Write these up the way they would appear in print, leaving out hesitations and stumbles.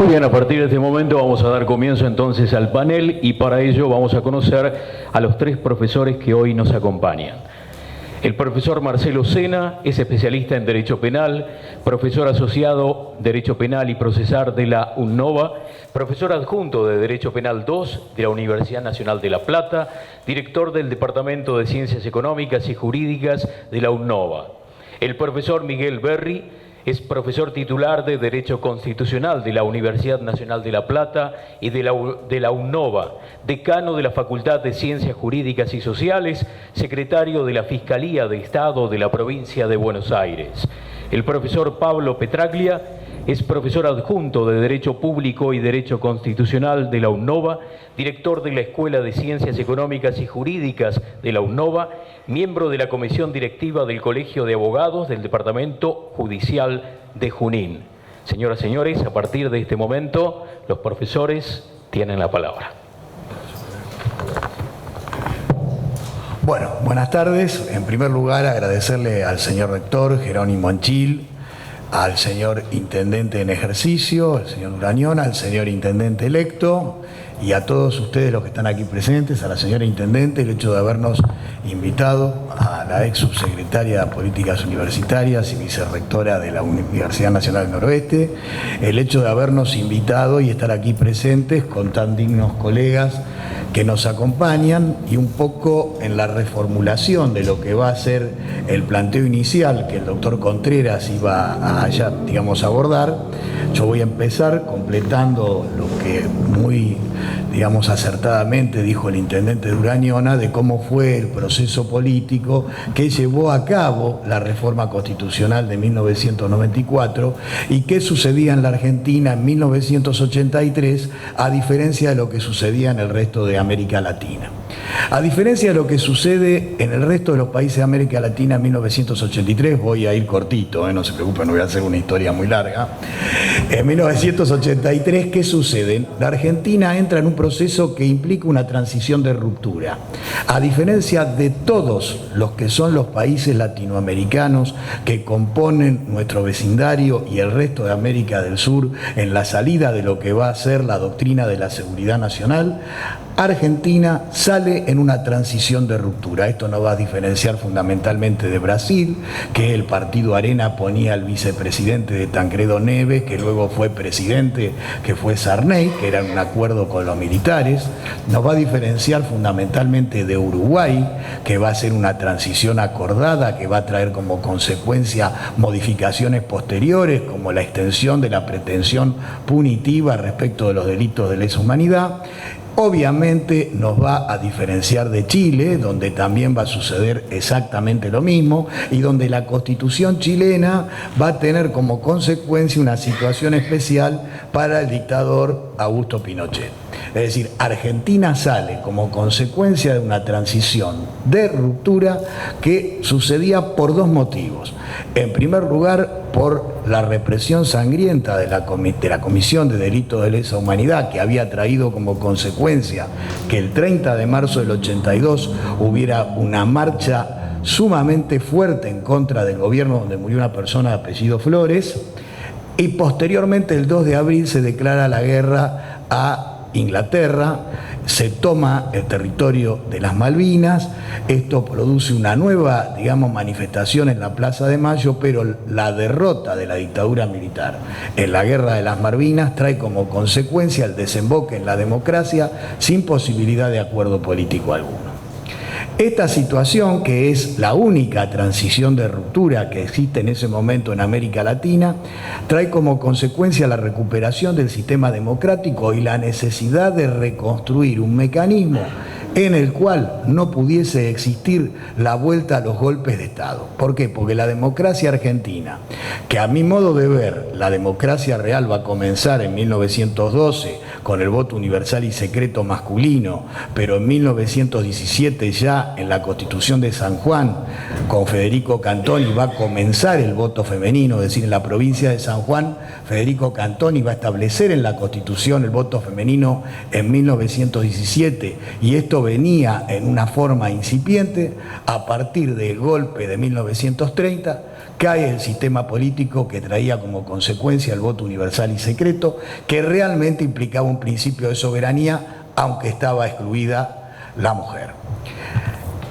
Muy bien, a partir de este momento vamos a dar comienzo entonces al panel y para ello vamos a conocer a los tres profesores que hoy nos acompañan. El profesor Marcelo Sena es especialista en Derecho Penal, profesor asociado Derecho Penal y Procesal de la UNNOVA, profesor adjunto de Derecho Penal II de la Universidad Nacional de La Plata, director del Departamento de Ciencias Económicas y Jurídicas de la UNNOVA. El profesor Miguel Berry es profesor titular de Derecho Constitucional de la Universidad Nacional de La Plata y de la UNNOVA, decano de la Facultad de Ciencias Jurídicas y Sociales, secretario de la Fiscalía de Estado de la Provincia de Buenos Aires. El profesor Pablo Petraglia es profesor adjunto de Derecho Público y Derecho Constitucional de la UNNOVA, director de la Escuela de Ciencias Económicas y Jurídicas de la UNNOVA, miembro de la Comisión Directiva del Colegio de Abogados del Departamento Judicial de Junín. Señoras y señores, a partir de este momento, los profesores tienen la palabra. Bueno, buenas tardes. En primer lugar, agradecerle al señor rector Jerónimo Anchil, al señor intendente en ejercicio, al señor Urañón, al señor intendente electo y a todos ustedes los que están aquí presentes, a la señora intendente, el hecho de habernos invitado, a la ex subsecretaria de Políticas Universitarias y vicerrectora de la Universidad Nacional del Noroeste, el hecho de habernos invitado y estar aquí presentes con tan dignos colegas que nos acompañan y un poco en la reformulación de lo que va a ser el planteo inicial que el doctor Contreras iba a abordar. Yo voy a empezar completando lo que muy, acertadamente dijo el intendente de Urañona de cómo fue el proceso político que llevó a cabo la reforma constitucional de 1994 y qué sucedía en la Argentina en 1983 a diferencia de lo que sucedía en el resto de América Latina. A diferencia de lo que sucede en el resto de los países de América Latina en 1983, voy a ir cortito, no se preocupen, no voy a hacer una historia muy larga. En 1983, ¿qué sucede? La Argentina entra en un proceso que implica una transición de ruptura. A diferencia de todos los que son los países latinoamericanos que componen nuestro vecindario y el resto de América del Sur en la salida de lo que va a ser la doctrina de la seguridad nacional, Argentina sale en una transición de ruptura. Esto nos va a diferenciar fundamentalmente de Brasil, que el partido Arena ponía al vicepresidente de Tancredo Neves, que luego fue presidente, que fue Sarney, que era un acuerdo con los militares. Nos va a diferenciar fundamentalmente de Uruguay, que va a ser una transición acordada, que va a traer como consecuencia modificaciones posteriores, como la extensión de la pretensión punitiva respecto de los delitos de lesa humanidad. Obviamente nos va a diferenciar de Chile, donde también va a suceder exactamente lo mismo y donde la Constitución chilena va a tener como consecuencia una situación especial para el dictador Augusto Pinochet. Es decir, Argentina sale como consecuencia de una transición de ruptura que sucedía por dos motivos. En primer lugar, por la represión sangrienta de la Comisión de Delitos de Lesa Humanidad, que había traído como consecuencia que el 30 de marzo del 82 hubiera una marcha sumamente fuerte en contra del gobierno donde murió una persona de apellido Flores, y posteriormente el 2 de abril se declara la guerra a Inglaterra, se toma el territorio de las Malvinas, esto produce una nueva, manifestación en la Plaza de Mayo, pero la derrota de la dictadura militar en la guerra de las Malvinas trae como consecuencia el desemboque en la democracia sin posibilidad de acuerdo político alguno. Esta situación, que es la única transición de ruptura que existe en ese momento en América Latina, trae como consecuencia la recuperación del sistema democrático y la necesidad de reconstruir un mecanismo en el cual no pudiese existir la vuelta a los golpes de Estado. ¿Por qué? Porque la democracia argentina, que a mi modo de ver, la democracia real va a comenzar en 1912 con el voto universal y secreto masculino, pero en 1917 ya en la Constitución de San Juan, con Federico Cantoni va a comenzar el voto femenino, es decir, en la provincia de San Juan, Federico Cantoni va a establecer en la Constitución el voto femenino en 1917, y esto esto venía en una forma incipiente. A partir del golpe de 1930 cae el sistema político que traía como consecuencia el voto universal y secreto, que realmente implicaba un principio de soberanía, aunque estaba excluida la mujer.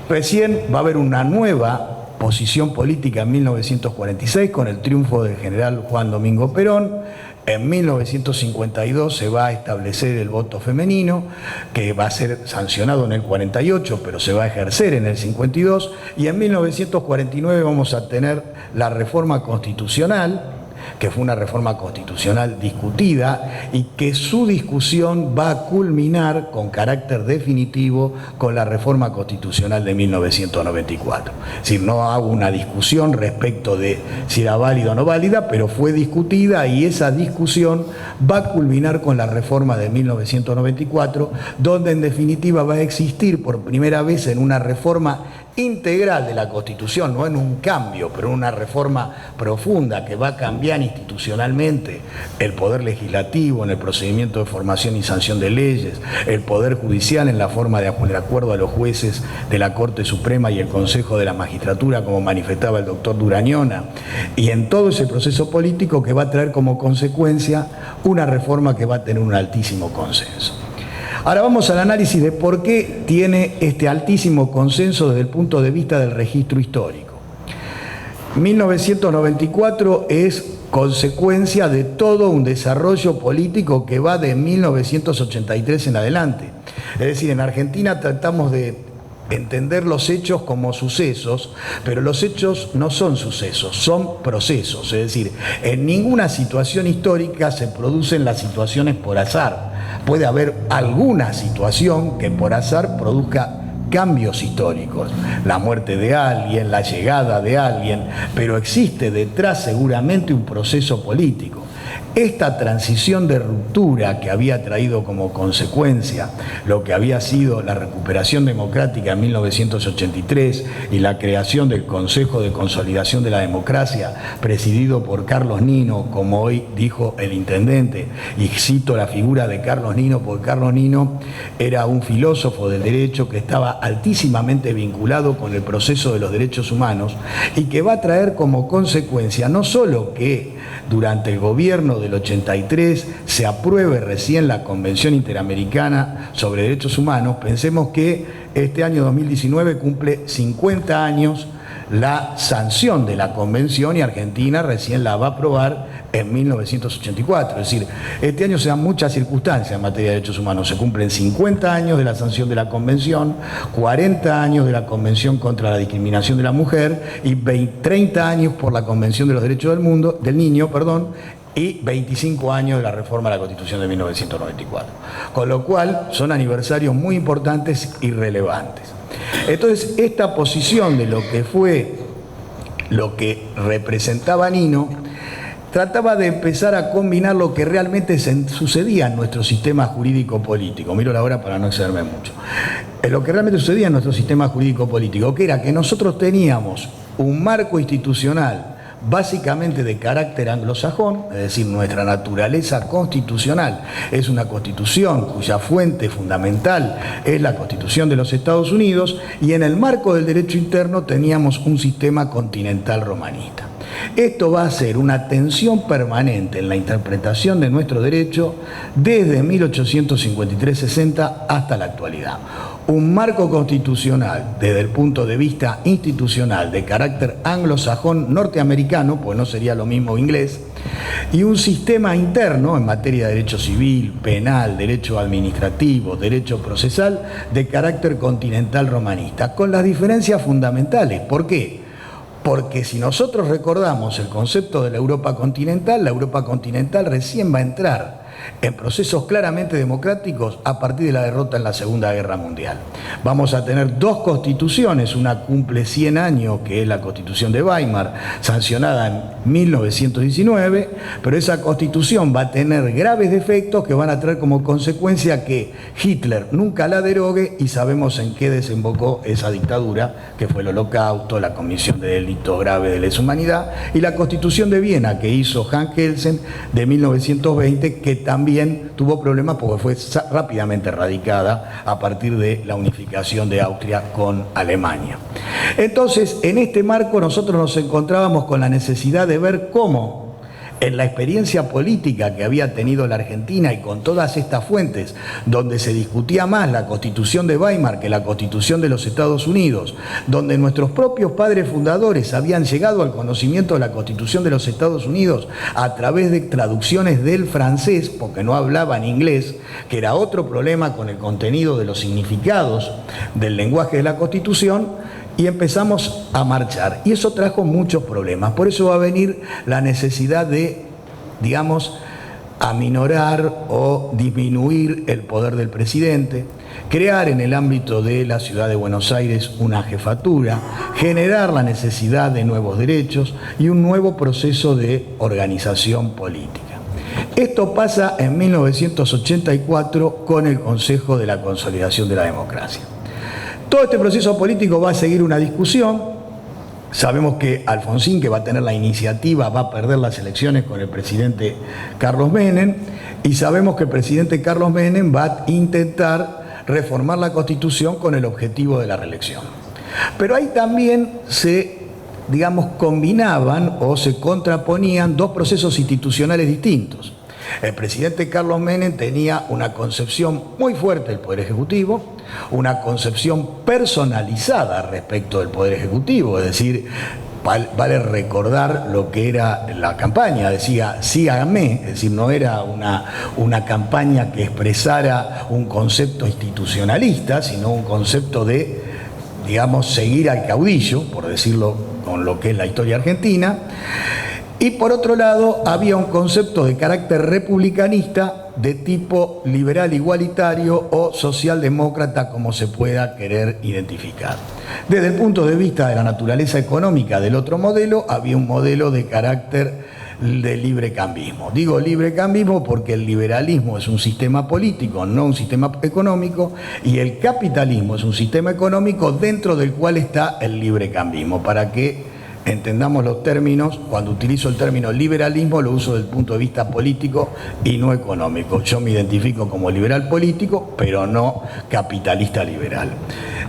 Recién va a haber una nueva posición política en 1946 con el triunfo del general Juan Domingo Perón. En 1952 se va a establecer el voto femenino, que va a ser sancionado en el 48, pero se va a ejercer en el 52, y en 1949 vamos a tener la reforma constitucional, que fue una reforma constitucional discutida y que su discusión va a culminar con carácter definitivo con la reforma constitucional de 1994. Es decir, no hago una discusión respecto de si era válida o no válida, pero fue discutida y esa discusión va a culminar con la reforma de 1994, donde en definitiva va a existir por primera vez en una reforma integral de la Constitución, no en un cambio, pero en una reforma profunda que va a cambiar institucionalmente el poder legislativo en el procedimiento de formación y sanción de leyes, el poder judicial en la forma de acuerdo a los jueces de la Corte Suprema y el Consejo de la Magistratura, como manifestaba el doctor Durañona, y en todo ese proceso político que va a traer como consecuencia una reforma que va a tener un altísimo consenso. Ahora vamos al análisis de por qué tiene este altísimo consenso desde el punto de vista del registro histórico. 1994 es consecuencia de todo un desarrollo político que va de 1983 en adelante. Es decir, en Argentina tratamos de entender los hechos como sucesos, pero los hechos no son sucesos, son procesos. Es decir, en ninguna situación histórica se producen las situaciones por azar. Puede haber alguna situación que por azar produzca cambios históricos, la muerte de alguien, la llegada de alguien, pero existe detrás seguramente un proceso político. Esta transición de ruptura que había traído como consecuencia lo que había sido la recuperación democrática en 1983 y la creación del Consejo de Consolidación de la Democracia, presidido por Carlos Nino, como hoy dijo el intendente, y cito la figura de Carlos Nino, porque Carlos Nino era un filósofo del derecho que estaba altísimamente vinculado con el proceso de los derechos humanos y que va a traer como consecuencia no solo que durante el gobierno del 83 se apruebe recién la Convención Interamericana sobre Derechos Humanos. Pensemos que este año 2019 cumple 50 años la sanción de la Convención y Argentina recién la va a aprobar en 1984. Es decir, este año se dan muchas circunstancias en materia de derechos humanos. Se cumplen 50 años de la sanción de la Convención, 40 años de la Convención contra la discriminación de la mujer y 30 años por la Convención de los Derechos del Niño, y 25 años de la reforma a la Constitución de 1994. Con lo cual son aniversarios muy importantes y relevantes. Entonces, esta posición de lo que fue, lo que representaba Nino, trataba de empezar a combinar lo que realmente sucedía en nuestro sistema jurídico-político. Miro la hora para no excederme mucho. Lo que realmente sucedía en nuestro sistema jurídico-político, que era que nosotros teníamos un marco institucional básicamente de carácter anglosajón, es decir, nuestra naturaleza constitucional es una constitución cuya fuente fundamental es la Constitución de los Estados Unidos, y en el marco del derecho interno teníamos un sistema continental romanista. Esto va a ser una tensión permanente en la interpretación de nuestro derecho desde 1853-60 hasta la actualidad. Un marco constitucional desde el punto de vista institucional de carácter anglosajón norteamericano, pues no sería lo mismo inglés, y un sistema interno en materia de derecho civil, penal, derecho administrativo, derecho procesal de carácter continental romanista, con las diferencias fundamentales. ¿Por qué? Porque si nosotros recordamos el concepto de la Europa continental recién va a entrar en procesos claramente democráticos a partir de la derrota en la Segunda Guerra Mundial. Vamos a tener dos constituciones, una cumple 100 años, que es la Constitución de Weimar, sancionada en 1919, pero esa constitución va a tener graves defectos que van a traer como consecuencia que Hitler nunca la derogue, y sabemos en qué desembocó esa dictadura, que fue el Holocausto, la Comisión de Delito Grave de lesa humanidad, y la Constitución de Viena que hizo Hans Kelsen de 1920, que también tuvo problemas porque fue rápidamente erradicada a partir de la unificación de Austria con Alemania. Entonces, en este marco nosotros nos encontrábamos con la necesidad de ver cómo en la experiencia política que había tenido la Argentina y con todas estas fuentes, donde se discutía más la Constitución de Weimar que la Constitución de los Estados Unidos, donde nuestros propios padres fundadores habían llegado al conocimiento de la Constitución de los Estados Unidos a través de traducciones del francés, porque no hablaban inglés, que era otro problema con el contenido de los significados del lenguaje de la Constitución, y empezamos a marchar. Y eso trajo muchos problemas. Por eso va a venir la necesidad de, digamos, aminorar o disminuir el poder del presidente, crear en el ámbito de la ciudad de Buenos Aires una jefatura, generar la necesidad de nuevos derechos y un nuevo proceso de organización política. Esto pasa en 1984 con el Consejo de la Consolidación de la Democracia. Todo este proceso político va a seguir una discusión. Sabemos que Alfonsín, que va a tener la iniciativa, va a perder las elecciones con el presidente Carlos Menem, y sabemos que el presidente Carlos Menem va a intentar reformar la Constitución con el objetivo de la reelección. Pero ahí también se, digamos, combinaban o se contraponían dos procesos institucionales distintos. El presidente Carlos Menem tenía una concepción muy fuerte del Poder Ejecutivo, una concepción personalizada respecto del Poder Ejecutivo, es decir, vale recordar lo que era la campaña, decía síganme, es decir, no era una campaña que expresara un concepto institucionalista, sino un concepto de, digamos, seguir al caudillo, por decirlo con lo que es la historia argentina. Y por otro lado, había un concepto de carácter republicanista de tipo liberal igualitario o socialdemócrata, como se pueda querer identificar. Desde el punto de vista de la naturaleza económica del otro modelo, había un modelo de carácter de librecambismo. Digo librecambismo porque el liberalismo es un sistema político, no un sistema económico, y el capitalismo es un sistema económico dentro del cual está el librecambismo. Para que entendamos los términos, cuando utilizo el término liberalismo lo uso desde el punto de vista político y no económico. Yo me identifico como liberal político, pero no capitalista liberal.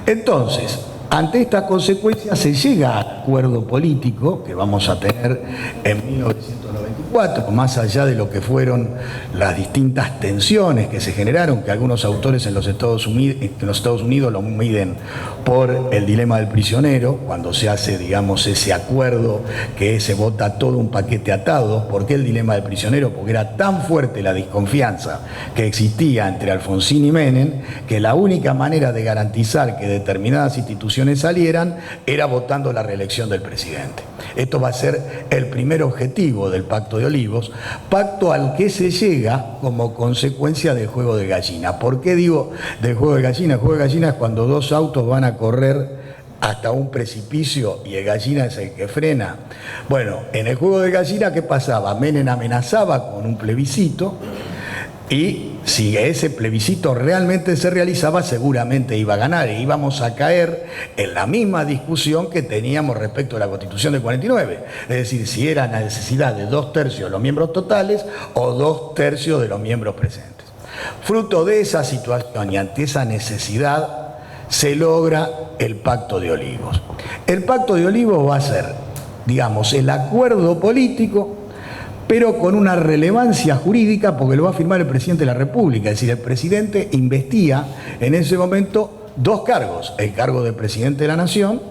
Entonces, ante estas consecuencias se llega al acuerdo político que vamos a tener en 1994, más allá de lo que fueron las distintas tensiones que se generaron, que algunos autores en los Estados Unidos lo miden por el dilema del prisionero, cuando se hace, digamos, ese acuerdo que se vota todo un paquete atado. ¿Por qué el dilema del prisionero? Porque era tan fuerte la desconfianza que existía entre Alfonsín y Menem, que la única manera de garantizar que determinadas instituciones salieran era votando la reelección del presidente. Esto va a ser el primer objetivo del Pacto de Olivos, pacto al que se llega como consecuencia del juego de gallina. ¿Por qué digo del juego de gallina? El juego de gallina es cuando dos autos van a correr hasta un precipicio y el gallina es el que frena. Bueno, en el juego de gallina, ¿qué pasaba? Menem amenazaba con un plebiscito, y si ese plebiscito realmente se realizaba, seguramente iba a ganar e íbamos a caer en la misma discusión que teníamos respecto a la Constitución del 49. Es decir, si era la necesidad de 2/3 de los miembros totales o 2/3 de los miembros presentes. Fruto de esa situación y ante esa necesidad se logra el Pacto de Olivos. El Pacto de Olivos va a ser, digamos, el acuerdo político, pero con una relevancia jurídica porque lo va a firmar el presidente de la República. Es decir, el presidente investía en ese momento dos cargos: el cargo de presidente de la Nación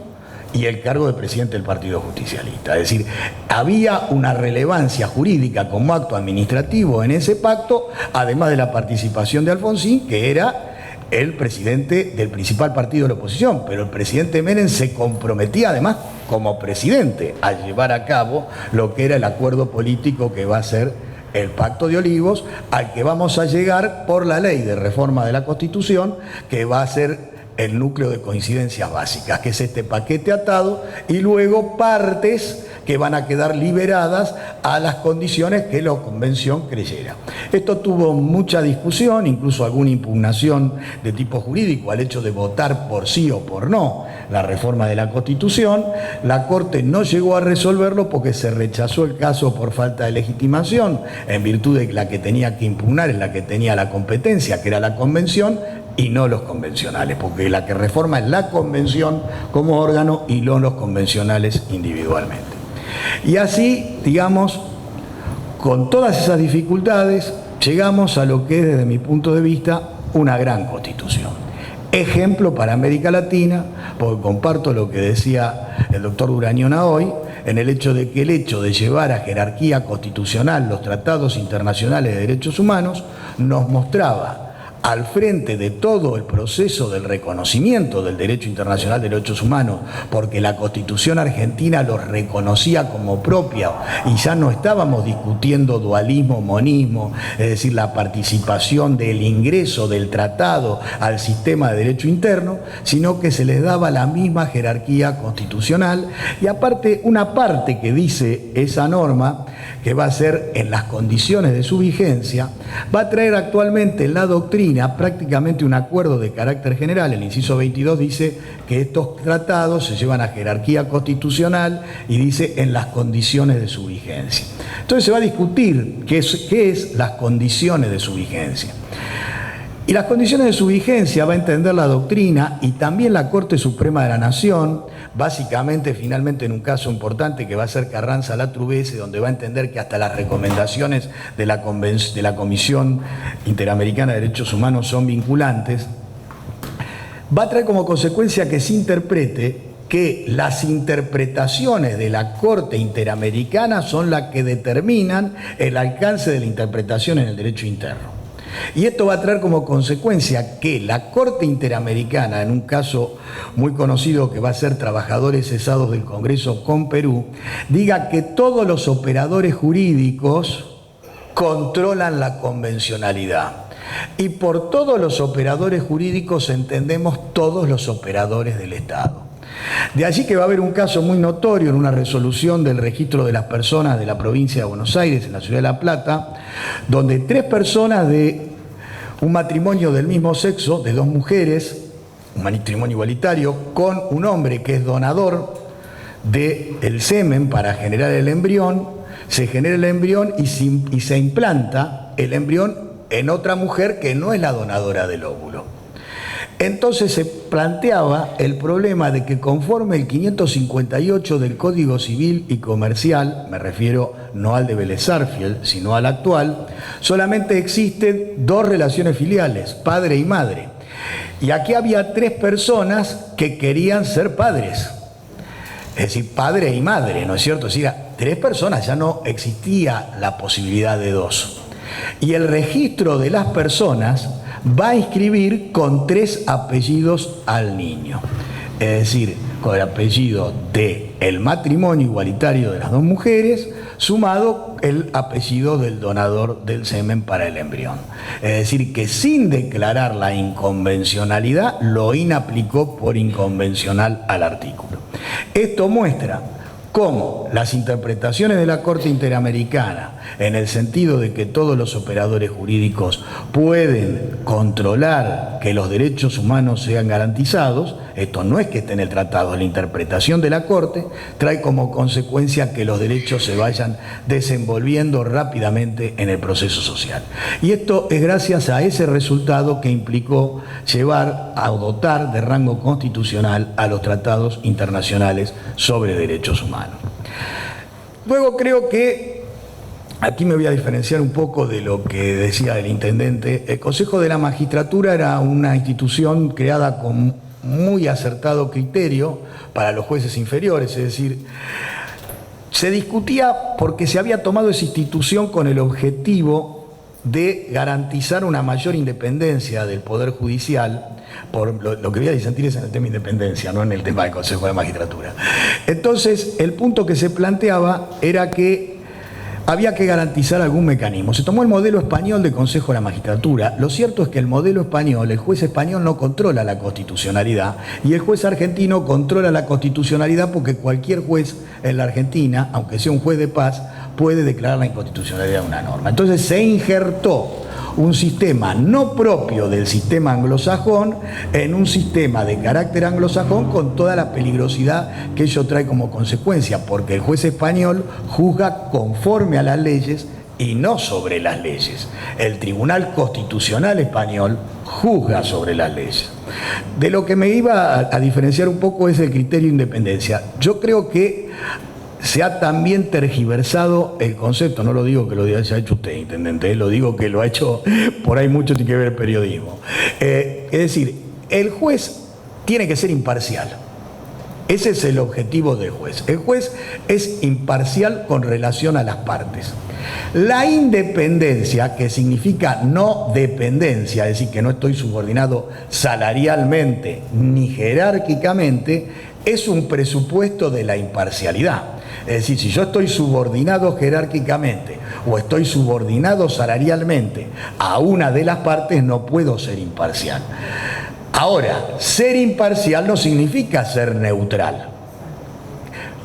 y el cargo de presidente del Partido Justicialista. Es decir, había una relevancia jurídica como acto administrativo en ese pacto, además de la participación de Alfonsín, que era el presidente del principal partido de la oposición, pero el presidente Menem se comprometía además como presidente a llevar a cabo lo que era el acuerdo político que va a ser el Pacto de Olivos, al que vamos a llegar por la ley de reforma de la Constitución, que va a ser el núcleo de coincidencias básicas, que es este paquete atado, y luego partes que van a quedar liberadas a las condiciones que la Convención creyera. Esto tuvo mucha discusión, incluso alguna impugnación de tipo jurídico al hecho de votar por sí o por no la reforma de la Constitución. La Corte no llegó a resolverlo porque se rechazó el caso por falta de legitimación, en virtud de que la que tenía que impugnar es la que tenía la competencia, que era la Convención, y no los convencionales, porque la que reforma es la Convención como órgano y no los convencionales individualmente. Y así, digamos, con todas esas dificultades, llegamos a lo que es, desde mi punto de vista, una gran Constitución. Ejemplo para América Latina, porque comparto lo que decía el doctor Urañona hoy, en el hecho de que el hecho de llevar a jerarquía constitucional los tratados internacionales de derechos humanos nos mostraba al frente de todo el proceso del reconocimiento del derecho internacional de derechos humanos, porque la Constitución argentina los reconocía como propia y ya no estábamos discutiendo dualismo, monismo, es decir, la participación del ingreso del tratado al sistema de derecho interno, sino que se les daba la misma jerarquía constitucional. Y aparte, una parte que dice esa norma, que va a ser en las condiciones de su vigencia, va a traer actualmente en la doctrina prácticamente un acuerdo de carácter general. El inciso 22 dice que estos tratados se llevan a jerarquía constitucional y dice en las condiciones de su vigencia. Entonces se va a discutir qué es las condiciones de su vigencia. Y las condiciones de su vigencia va a entender la doctrina y también la Corte Suprema de la Nación, básicamente, finalmente, en un caso importante que va a ser Carranza-Latrubese, donde va a entender que hasta las recomendaciones de la Comisión Interamericana de Derechos Humanos son vinculantes. Va a traer como consecuencia que se interprete que las interpretaciones de la Corte Interamericana son las que determinan el alcance de la interpretación en el derecho interno. Y esto va a traer como consecuencia que la Corte Interamericana, en un caso muy conocido que va a ser trabajadores cesados del Congreso con Perú, diga que todos los operadores jurídicos controlan la convencionalidad. Y por todos los operadores jurídicos entendemos todos los operadores del Estado. De allí que va a haber un caso muy notorio en una resolución del registro de las personas de la provincia de Buenos Aires, en la ciudad de La Plata, donde 3 personas de un matrimonio del mismo sexo, de 2 mujeres, un matrimonio igualitario, con un hombre que es donador del semen para generar el embrión, se genera el embrión y se implanta el embrión en otra mujer que no es la donadora del óvulo. Entonces se planteaba el problema de que conforme el 558 del Código Civil y Comercial, me refiero no al de Vélez Sarsfield, sino al actual, solamente existen 2 relaciones filiales, padre y madre. Y aquí había 3 personas que querían ser padres, es decir, padre y madre, ¿no es cierto? Es decir, 3 personas, ya no existía la posibilidad de 2. Y el registro de las personas va a inscribir con 3 apellidos al niño, es decir, con el apellido del matrimonio igualitario de las 2 mujeres, sumado el apellido del donador del semen para el embrión. Es decir, que sin declarar la inconvencionalidad, lo inaplicó por inconvencional al artículo. Esto muestra cómo las interpretaciones de la Corte Interamericana, en el sentido de que todos los operadores jurídicos pueden controlar que los derechos humanos sean garantizados, esto no es que esté en el tratado, la interpretación de la Corte trae como consecuencia que los derechos se vayan desenvolviendo rápidamente en el proceso social. Y esto es gracias a ese resultado que implicó llevar a dotar de rango constitucional a los tratados internacionales sobre derechos humanos. Luego creo que, aquí me voy a diferenciar un poco de lo que decía el intendente, el Consejo de la Magistratura era una institución creada con muy acertado criterio para los jueces inferiores, es decir, se discutía porque se había tomado esa institución con el objetivo de garantizar una mayor independencia del Poder Judicial. Por lo que voy a disentir es en el tema de independencia, no en el tema del Consejo de Magistratura. Entonces, el punto que se planteaba era que había que garantizar algún mecanismo. Se tomó el modelo español de Consejo de la Magistratura. Lo cierto es que el modelo español, el juez español no controla la constitucionalidad y el juez argentino controla la constitucionalidad porque cualquier juez en la Argentina, aunque sea un juez de paz, puede declarar la inconstitucionalidad de una norma. Entonces se injertó un sistema no propio del sistema anglosajón en un sistema de carácter anglosajón con toda la peligrosidad que ello trae como consecuencia, porque el juez español juzga conforme a las leyes y no sobre las leyes. El Tribunal Constitucional español juzga sobre las leyes. De lo que me iba a diferenciar un poco es el criterio de independencia. Yo creo que se ha también tergiversado el concepto, no lo digo que lo haya hecho usted, intendente, lo digo que lo ha hecho, por ahí mucho tiene que ver el periodismo. Es decir, el juez tiene que ser imparcial. Ese es el objetivo del juez. El juez es imparcial con relación a las partes. La independencia, que significa no dependencia, es decir, que no estoy subordinado salarialmente ni jerárquicamente, es un presupuesto de la imparcialidad. Es decir, si yo estoy subordinado jerárquicamente o estoy subordinado salarialmente a una de las partes, no puedo ser imparcial. Ahora, ser imparcial no significa ser neutral.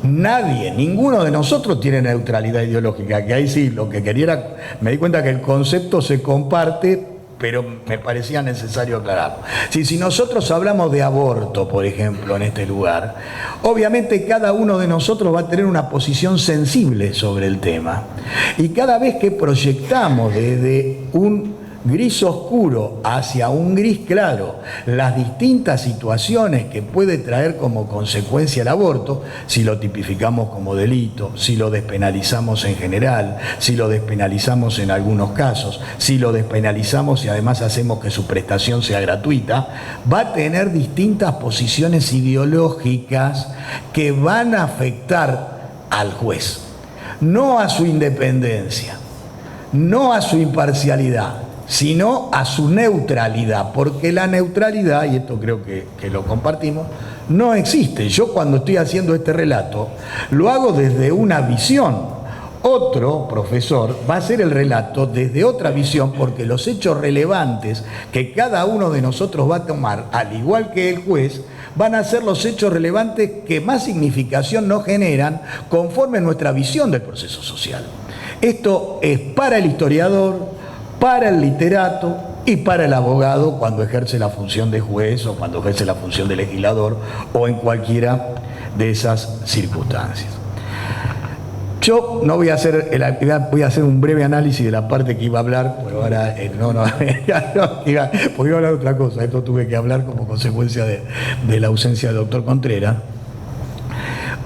Nadie, ninguno de nosotros tiene neutralidad ideológica, que ahí sí, lo que quería era, me di cuenta que el concepto se comparte, pero me parecía necesario aclararlo. Si nosotros hablamos de aborto, por ejemplo, en este lugar, obviamente cada uno de nosotros va a tener una posición sensible sobre el tema. Y cada vez que proyectamos desde un gris oscuro hacia un gris claro las distintas situaciones que puede traer como consecuencia el aborto, si lo tipificamos como delito, si lo despenalizamos en general, si lo despenalizamos en algunos casos, si lo despenalizamos y además hacemos que su prestación sea gratuita, va a tener distintas posiciones ideológicas que van a afectar al juez, no a su independencia, no a su imparcialidad, sino a su neutralidad, porque la neutralidad, y esto creo que lo compartimos, no existe. Yo cuando estoy haciendo este relato, lo hago desde una visión. Otro profesor va a hacer el relato desde otra visión, porque los hechos relevantes que cada uno de nosotros va a tomar, al igual que el juez, van a ser los hechos relevantes que más significación nos generan conforme a nuestra visión del proceso social. Esto es para el historiador, para el literato y para el abogado cuando ejerce la función de juez o cuando ejerce la función de legislador o en cualquiera de esas circunstancias. Yo no voy a hacer voy a hacer un breve análisis de la parte que iba a hablar, pero ahora porque iba a hablar de otra cosa. Esto tuve que hablar como consecuencia de la ausencia del doctor Contreras.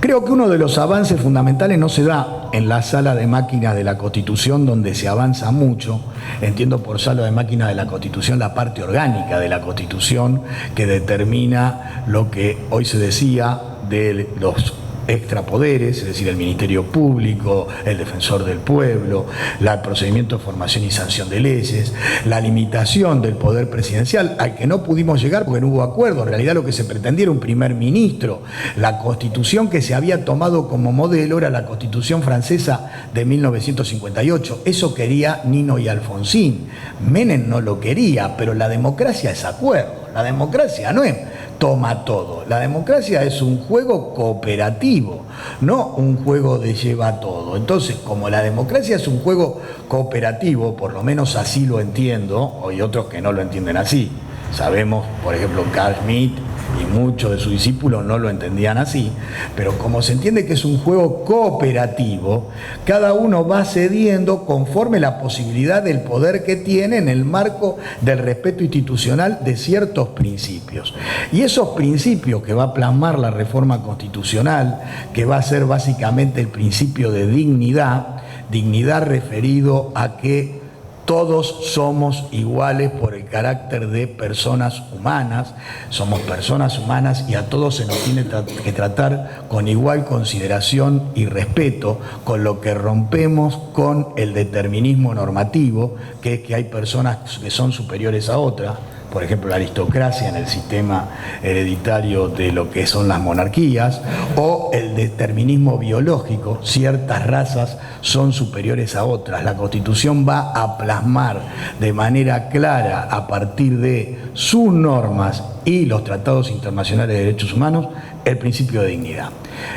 Creo que uno de los avances fundamentales no se da en la sala de máquinas de la Constitución, donde se avanza mucho. Entiendo por sala de máquinas de la Constitución la parte orgánica de la Constitución, que determina lo que hoy se decía de los extrapoderes, es decir, el Ministerio Público, el Defensor del Pueblo, el procedimiento de formación y sanción de leyes, la limitación del poder presidencial, al que no pudimos llegar porque no hubo acuerdo. En realidad lo que se pretendía era un primer ministro. La Constitución que se había tomado como modelo era la Constitución francesa de 1958. Eso quería Nino y Alfonsín. Menem no lo quería, pero la democracia es acuerdo. La democracia no es toma todo. La democracia es un juego cooperativo, no un juego de lleva todo. Entonces, como la democracia es un juego cooperativo, por lo menos así lo entiendo, hay otros que no lo entienden así. Sabemos, por ejemplo, Carl Schmitt y muchos de sus discípulos no lo entendían así, pero como se entiende que es un juego cooperativo, cada uno va cediendo conforme la posibilidad del poder que tiene en el marco del respeto institucional de ciertos principios. Y esos principios que va a plasmar la reforma constitucional, que va a ser básicamente el principio de dignidad referido a que todos somos iguales por el carácter de personas humanas, somos personas humanas y a todos se nos tiene que tratar con igual consideración y respeto, con lo que rompemos con el determinismo normativo, que es que hay personas que son superiores a otras. por ejemplo, la aristocracia en el sistema hereditario de lo que son las monarquías, o el determinismo biológico, ciertas razas son superiores a otras. La Constitución va a plasmar de manera clara, a partir de sus normas y los tratados internacionales de derechos humanos, el principio de dignidad.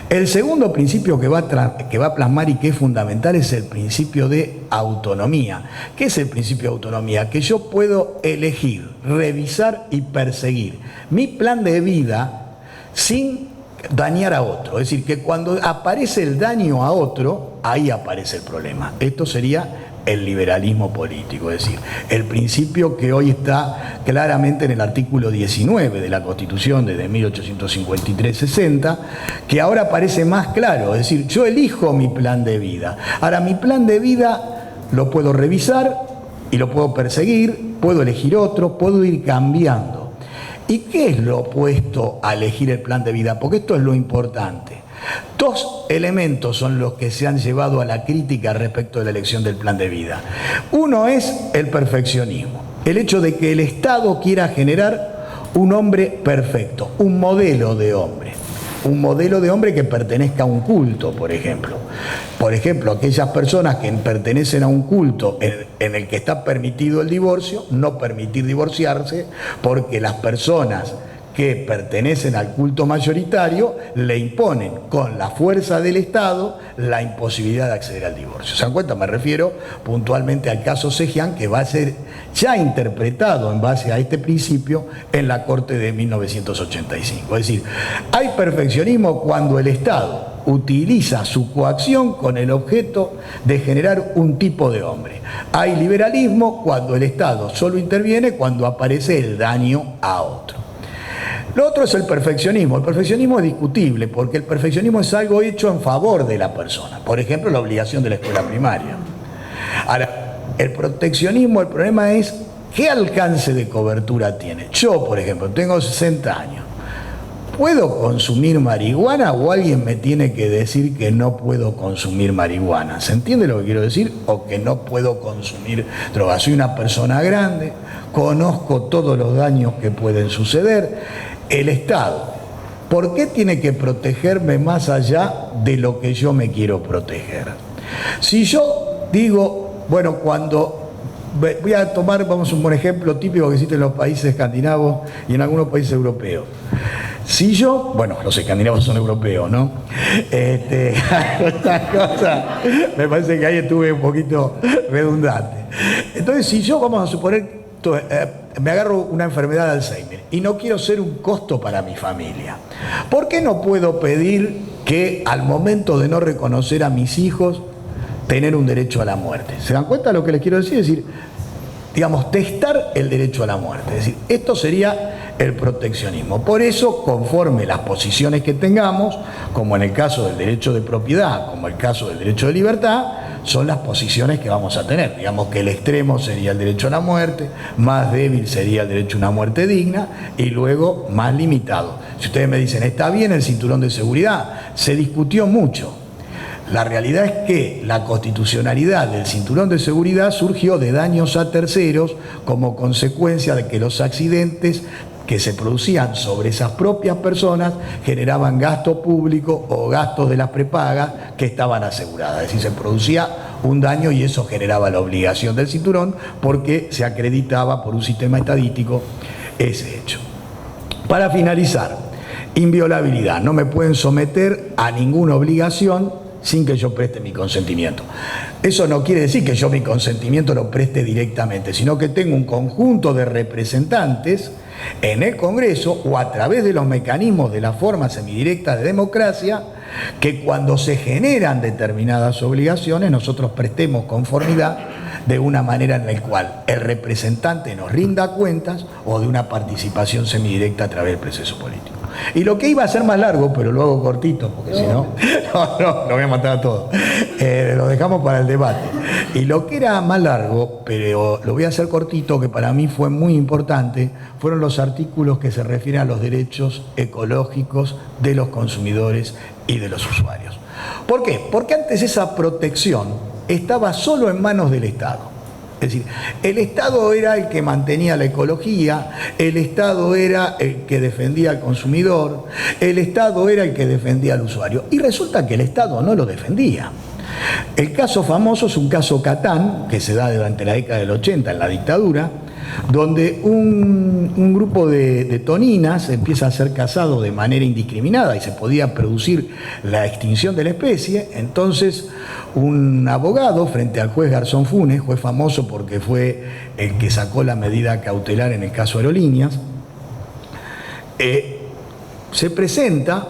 El segundo principio que va a plasmar y que es fundamental es el principio de autonomía. ¿Qué es el principio de autonomía? Que yo puedo elegir, revisar y perseguir mi plan de vida sin dañar a otro. Es decir, que cuando aparece el daño a otro, ahí aparece el problema. Esto sería el liberalismo político, es decir, el principio que hoy está claramente en el artículo 19 de la Constitución desde 1853-60, que ahora parece más claro, es decir, yo elijo mi plan de vida. Ahora, mi plan de vida lo puedo revisar y lo puedo perseguir, puedo elegir otro, puedo ir cambiando. ¿Y qué es lo opuesto a elegir el plan de vida? Porque esto es lo importante. Dos elementos son los que se han llevado a la crítica respecto de la elección del plan de vida. Uno es el perfeccionismo, el hecho de que el Estado quiera generar un hombre perfecto, un modelo de hombre que pertenezca a un culto, por ejemplo. Por ejemplo, aquellas personas que pertenecen a un culto en el que está permitido el divorcio, no permitir divorciarse, porque las personas que pertenecen al culto mayoritario le imponen con la fuerza del Estado la imposibilidad de acceder al divorcio. ¿Se dan cuenta? Me refiero puntualmente al caso Sejian, que va a ser ya interpretado en base a este principio en la Corte de 1985. Es decir, hay perfeccionismo cuando el Estado utiliza su coacción con el objeto de generar un tipo de hombre. Hay liberalismo cuando el Estado solo interviene cuando aparece el daño a otro. Lo otro es el perfeccionismo. El perfeccionismo es discutible porque el perfeccionismo es algo hecho en favor de la persona. Por ejemplo, la obligación de la escuela primaria. Ahora, el proteccionismo, el problema es qué alcance de cobertura tiene. Yo, por ejemplo, tengo 60 años. ¿Puedo consumir marihuana o alguien me tiene que decir que no puedo consumir marihuana? ¿Se entiende lo que quiero decir? O que no puedo consumir drogas. Soy una persona grande, conozco todos los daños que pueden suceder. El Estado, ¿por qué tiene que protegerme más allá de lo que yo me quiero proteger? Si yo digo, bueno, cuando voy a tomar, vamos a un buen ejemplo típico que existe en los países escandinavos y en algunos países europeos. Si yo, bueno, los escandinavos son europeos, ¿no? Esta cosa, me parece que ahí estuve un poquito redundante. Entonces, si yo, vamos a suponer, me agarro una enfermedad de Alzheimer y no quiero ser un costo para mi familia, ¿por qué no puedo pedir que al momento de no reconocer a mis hijos tener un derecho a la muerte? ¿Se dan cuenta de lo que les quiero decir? Es decir, digamos, testar el derecho a la muerte. Es decir, esto sería el proteccionismo. Por eso, conforme las posiciones que tengamos, como en el caso del derecho de propiedad, como el caso del derecho de libertad, son las posiciones que vamos a tener. Digamos que el extremo sería el derecho a la muerte, más débil sería el derecho a una muerte digna y luego más limitado. Si ustedes me dicen, está bien el cinturón de seguridad, se discutió mucho. La realidad es que la constitucionalidad del cinturón de seguridad surgió de daños a terceros como consecuencia de que los accidentes que se producían sobre esas propias personas generaban gasto público o gastos de las prepagas que estaban aseguradas. Es decir, se producía un daño y eso generaba la obligación del cinturón porque se acreditaba por un sistema estadístico ese hecho. Para finalizar, inviolabilidad. No me pueden someter a ninguna obligación sin que yo preste mi consentimiento. Eso no quiere decir que yo mi consentimiento lo preste directamente, sino que tengo un conjunto de representantes en el Congreso o a través de los mecanismos de la forma semidirecta de democracia, que cuando se generan determinadas obligaciones nosotros prestemos conformidad de una manera en la cual el representante nos rinda cuentas o de una participación semidirecta a través del proceso político. Y lo que iba a ser más largo, pero lo hago cortito, porque si no, lo voy a matar a todos. Lo dejamos para el debate. Y lo que era más largo, pero lo voy a hacer cortito, que para mí fue muy importante, fueron los artículos que se refieren a los derechos ecológicos de los consumidores y de los usuarios. ¿Por qué? Porque antes esa protección estaba solo en manos del Estado. Es decir, el Estado era el que mantenía la ecología, el Estado era el que defendía al consumidor, el Estado era el que defendía al usuario. Y resulta que el Estado no lo defendía. El caso famoso es un caso Catán, que se da durante la década del 80 en la dictadura, donde un grupo de toninas empieza a ser cazado de manera indiscriminada y se podía producir la extinción de la especie. Entonces un abogado frente al juez Garzón Funes, juez famoso porque fue el que sacó la medida cautelar en el caso Aerolíneas, se presenta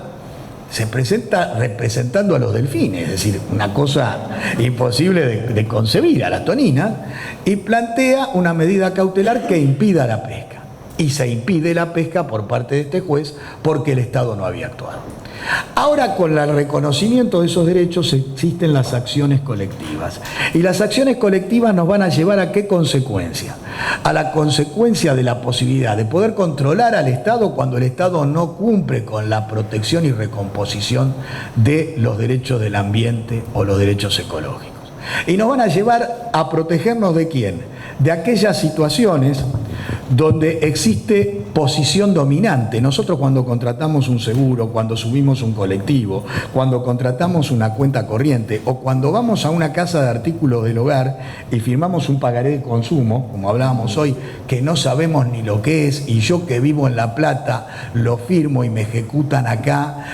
representando a los delfines, es decir, una cosa imposible de concebir, a las toninas, y plantea una medida cautelar que impida la pesca. Y se impide la pesca por parte de este juez porque el Estado no había actuado. Ahora, con el reconocimiento de esos derechos existen las acciones colectivas. Y las acciones colectivas nos van a llevar ¿a qué consecuencia? A la consecuencia de la posibilidad de poder controlar al Estado cuando el Estado no cumple con la protección y recomposición de los derechos del ambiente o los derechos ecológicos. Y nos van a llevar a protegernos ¿de quién? De aquellas situaciones donde existe posición dominante. Nosotros cuando contratamos un seguro, cuando subimos un colectivo, cuando contratamos una cuenta corriente o cuando vamos a una casa de artículos del hogar y firmamos un pagaré de consumo, como hablábamos hoy, que no sabemos ni lo que es, y yo que vivo en La Plata lo firmo y me ejecutan acá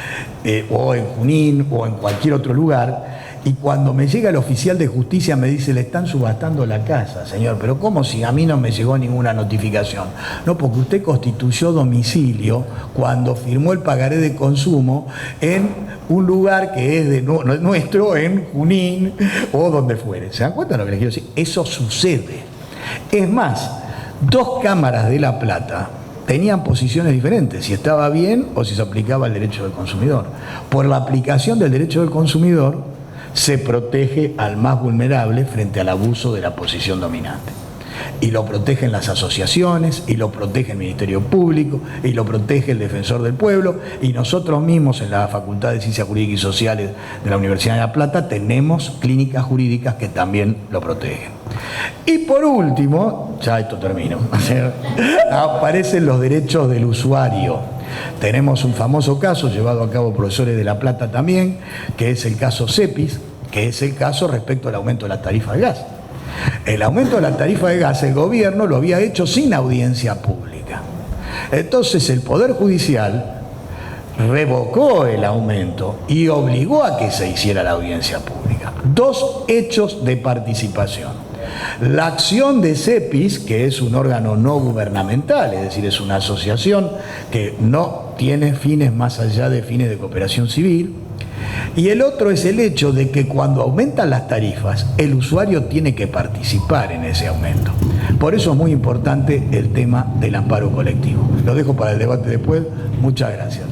o en Junín o en cualquier otro lugar. Y cuando me llega el oficial de justicia me dice, le están subastando la casa, señor, pero ¿cómo si a mí no me llegó ninguna notificación? No, porque usted constituyó domicilio cuando firmó el pagaré de consumo en un lugar que es de nuestro, en Junín o donde fuere. ¿Se dan cuenta de lo que les quiero decir? Eso sucede. Es más, 2 cámaras de La Plata tenían posiciones diferentes, si estaba bien o si se aplicaba el derecho del consumidor. Por la aplicación del derecho del consumidor, se protege al más vulnerable frente al abuso de la posición dominante. Y lo protegen las asociaciones, y lo protege el Ministerio Público, y lo protege el Defensor del Pueblo, y nosotros mismos en la Facultad de Ciencias Jurídicas y Sociales de la Universidad de La Plata tenemos clínicas jurídicas que también lo protegen. Y por último, ya esto termino, aparecen los derechos del usuario. Tenemos un famoso caso llevado a cabo por profesores de La Plata también, que es el caso CEPIS, que es el caso respecto al aumento de la tarifa de gas. El aumento de la tarifa de gas, el gobierno lo había hecho sin audiencia pública. Entonces el Poder Judicial revocó el aumento y obligó a que se hiciera la audiencia pública. 2 hechos de participación. La acción de CEPIS, que es un órgano no gubernamental, es decir, es una asociación que no tiene fines más allá de fines de cooperación civil. Y el otro es el hecho de que cuando aumentan las tarifas, el usuario tiene que participar en ese aumento. Por eso es muy importante el tema del amparo colectivo. Lo dejo para el debate después. Muchas gracias.